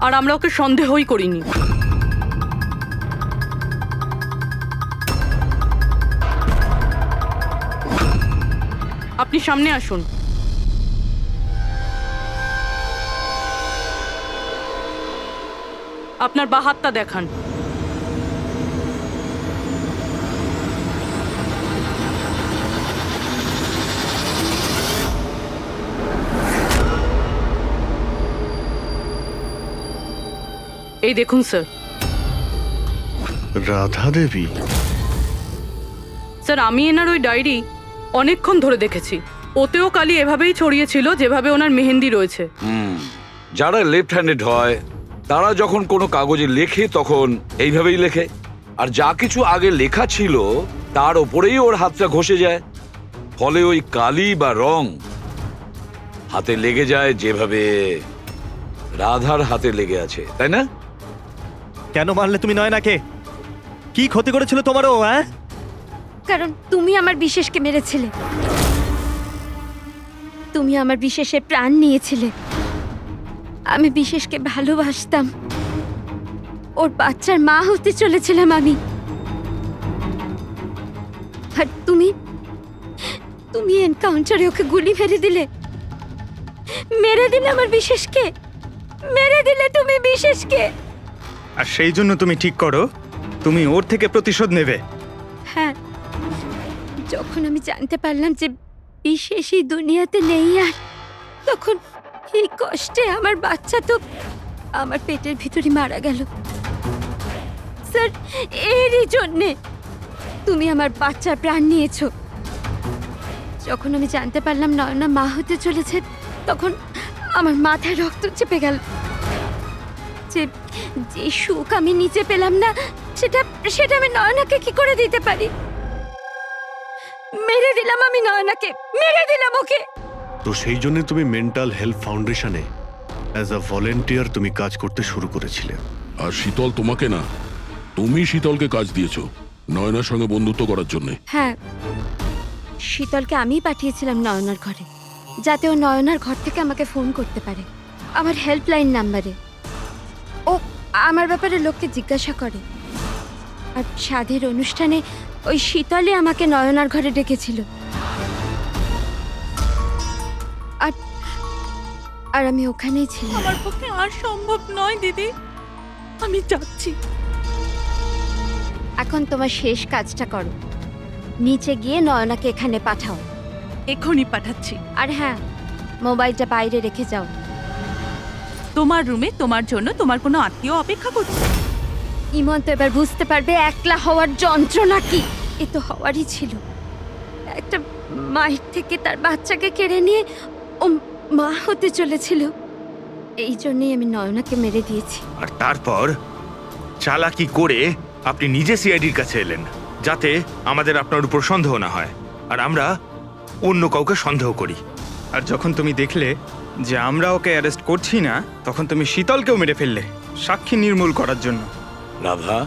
আর আমরা ওকে সন্দেহই করিনি। আপনি সামনে আসুন। আপনার বা হাতটা দেখান। এই দেখুন স্যার। রাধা দেবী? স্যার আমি এনার ওই ডায়েরি অনেকক্ষণ ধরে দেখেছি। ওতেও কালি এভাবেই ছড়িয়েছিল যেভাবে ওনার মেহেন্দি রয়েছে। যারা লেফট হ্যান্ডেড হয় তারা যখন কোনো কাগজে লেখে তখন এইভাবেই লেখে, আর যা কিছু আগে লেখা ছিল তার ওপরেই ওর হাতটা ঘষে যায়, ফলে ওই কালি বা রং হাতে লেগে যায় যেভাবে রাধার হাতে লেগে আছে, তাই না? কেন মারলে তুমি নয়নাকে? কি ক্ষতি করেছিল তোমারও? হ্যাঁ, কারণ তুমি আমার বিশেষকে মেরেছিলে। তুমি আমার বিশেষের প্রাণ নিয়েছিলে। আমি বিশেষকে ভালোবাসতাম, ওর বাচ্চার মা হতে চলেছিলাম আমি। আর তুমি তুমি এনকাউন্টারে ওকে গুলি মেরে দিলে। মেরে দিলে আমার বিশেষকে, মেরে দিলে তুমি বিশেষকে। আর সেই জন্য তুমি ঠিক করো তুমি ওর থেকে প্রতিশোধ নেবে। হ্যাঁ, যখন আমি জানতে পারলাম যে বিশেষ এই দুনিয়াতে নেই আর, তখন এই কষ্টে আমার বাচ্চা তো আমার পেটের ভিতরে মারা গেল। স্যার, এরই জন্যে তুমি আমার বাচ্চার প্রাণ নিয়েছো। যখন আমি জানতে পারলাম নয়না মা হতে চলেছে, তখন আমার মাথায় রক্ত চেপে গেল। যে যে সুখ আমি নিচে পেলাম না, সেটা সেটা আমি নয়নাকে কি করে দিতে পারি? মেরে দিলাম আমি নয়নাকে, মেরে দিলাম ওকে। তো সেই জন্য তুমি মেন্টাল হেলথ ফাউন্ডেশনে অ্যাজ আ ভলেন্টিয়ার তুমি কাজ করতে শুরু করেছিলে। আর শীতল তোমাকে না, তুমি শীতলকে কাজ দিয়েছো নয়নার সঙ্গে বন্ধুত্ব করার জন্য। হ্যাঁ, শীতলকে আমিই পাঠিয়েছিলাম নয়নার ঘরে, যাতে ও নয়নার ঘর থেকে আমাকে ফোন করতে পারে আমার হেল্পলাইন নাম্বারে। ও আমার ব্যাপারে লোককে জিজ্ঞাসা করে। আর সাধের অনুষ্ঠানে ওই শীতলে আমাকে নয়নার ঘরে ডেকেছিল। আর আর আমি ওখানেই ছিলাম। আমার পক্ষে আর সম্ভব নয় দিদি, আমি যাচ্ছি। এখন তোমার শেষ কাজটা করো, নিচে গিয়ে নয়নাকে এখানে পাঠাও। এখনই পাঠাচ্ছি। আর হ্যাঁ, মোবাইলটা বাইরে রেখে যাও। তোমার রুমে তোমার জন্য তোমার কোনো আত্মীয় অপেক্ষা করছে। ইমন তো এবার বুঝতে পারবে একলা হওয়ার যন্ত্রণা কি। এ তো হওয়ারই ছিল। একটা মায়ের থেকে তার বাচ্চাকে কেড়ে নিয়ে ও মা হতে চলেছিল। এই জন্যই আমি নয়নাকে মেরে দিয়েছি। আর তারপর চালাকি করে আপনি নিজে সিআইডির কাছে এলেন, যাতে আমাদের আপনার উপর সন্দেহ না হয় আর আমরা অন্য কাউকে সন্দেহ করি। আর যখন তুমি দেখলে যে আমরা ওকে অ্যারেস্ট করছি না, তখন তুমি শীতলকেও মেরে ফেললে সাক্ষী নির্মূল করার জন্য। রাধা,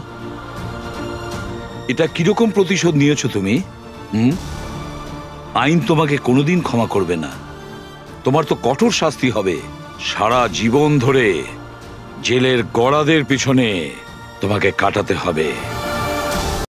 এটা কিরকম প্রতিশোধ নিয়েছো তুমি? আইন তোমাকে কোনোদিন ক্ষমা করবে না। তোমার তো কঠোর শাস্তি হবে। সারা জীবন ধরে জেলের গড়াদের পিছনে তোমাকে কাটাতে হবে।